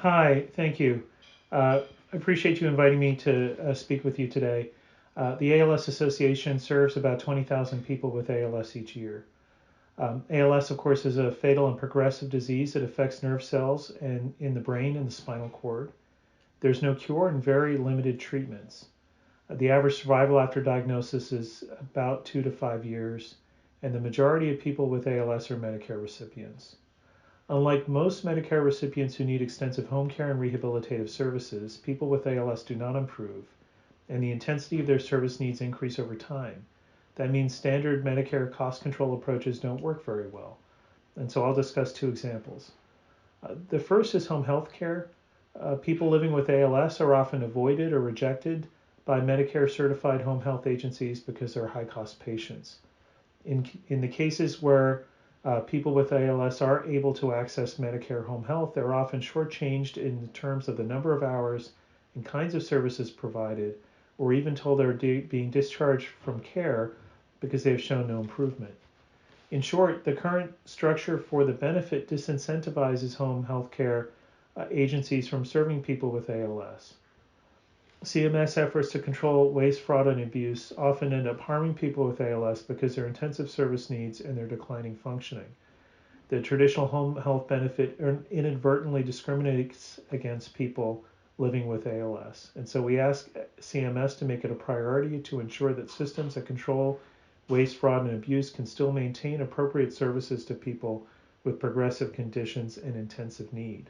Hi, thank you. I appreciate you inviting me to speak with you today. The ALS Association serves about 20,000 people with ALS each year. ALS, of course, is a fatal and progressive disease that affects nerve cells and in the brain and the spinal cord. There's no cure and very limited treatments. The average survival after diagnosis is about 2 to 5 years, and the majority of people with ALS are Medicare recipients. Unlike most Medicare recipients who need extensive home care and rehabilitative services, people with ALS do not improve, and the intensity of their service needs increase over time. That means standard Medicare cost control approaches don't work very well. And so I'll discuss two examples. The first is home health care. People living with ALS are often avoided or rejected by Medicare certified home health agencies because they're high cost patients. In the cases where people with ALS are able to access Medicare home health, they're often shortchanged in terms of the number of hours and kinds of services provided, or even told they're being discharged from care because they've shown no improvement. In short, the current structure for the benefit disincentivizes home health care agencies from serving people with ALS. CMS efforts to control waste, fraud, and abuse often end up harming people with ALS because their intensive service needs and their declining functioning. The traditional home health benefit inadvertently discriminates against people living with ALS. And so we ask CMS to make it a priority to ensure that systems that control waste, fraud, and abuse can still maintain appropriate services to people with progressive conditions and intensive need.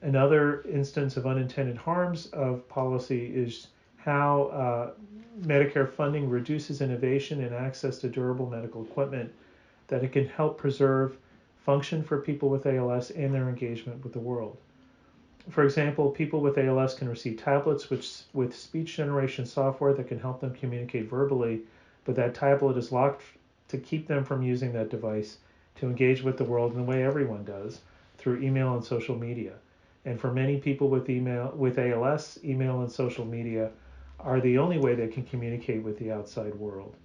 Another instance of unintended harms of policy is how Medicare funding reduces innovation and access to durable medical equipment that it can help preserve function for people with ALS and their engagement with the world. For example, people with ALS can receive tablets with speech generation software that can help them communicate verbally, but that tablet is locked to keep them from using that device to engage with the world in the way everyone does, through email and social media. And for many people with ALS, email and social media are the only way they can communicate with the outside world.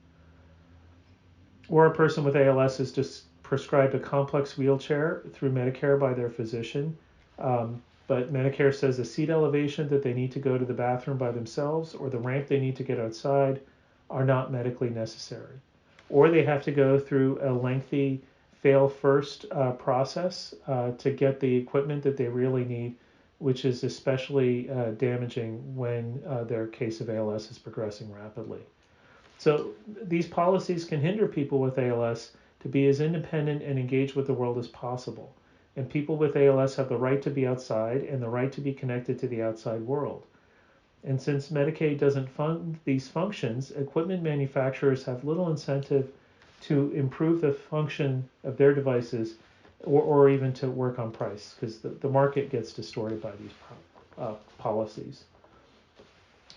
Or a person with ALS is just prescribed a complex wheelchair through Medicare by their physician, but Medicare says the seat elevation that they need to go to the bathroom by themselves or the ramp they need to get outside are not medically necessary. Or they have to go through a lengthy fail first process to get the equipment that they really need, which is especially damaging when their case of ALS is progressing rapidly. So these policies can hinder people with ALS to be as independent and engaged with the world as possible. And people with ALS have the right to be outside and the right to be connected to the outside world. And since Medicaid doesn't fund these functions, equipment manufacturers have little incentive to improve the function of their devices or even to work on price because the market gets distorted by these policies.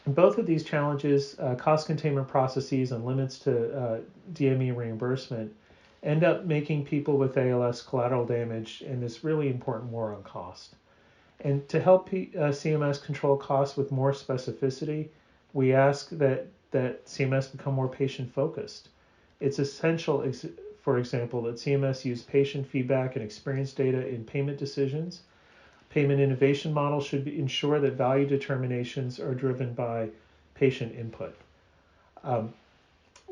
In both of these challenges, cost containment processes and limits to DME reimbursement end up making people with ALS collateral damage in this really important war on cost. And to help CMS control costs with more specificity, we ask that CMS become more patient focused. It's essential, for example, that CMS use patient feedback and experience data in payment decisions. Payment innovation models should ensure that value determinations are driven by patient input.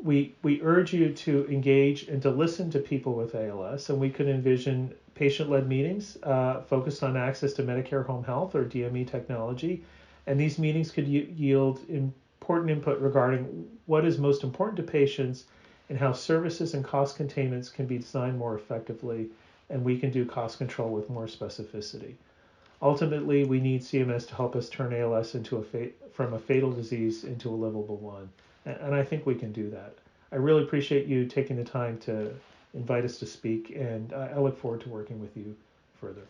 We urge you to engage and to listen to people with ALS, and we could envision patient-led meetings focused on access to Medicare home health or DME technology, and these meetings could yield important input regarding what is most important to patients and how services and cost containments can be designed more effectively, and we can do cost control with more specificity. Ultimately, we need CMS to help us turn ALS from a fatal disease into a livable one. And I think we can do that. I really appreciate you taking the time to invite us to speak, and I look forward to working with you further.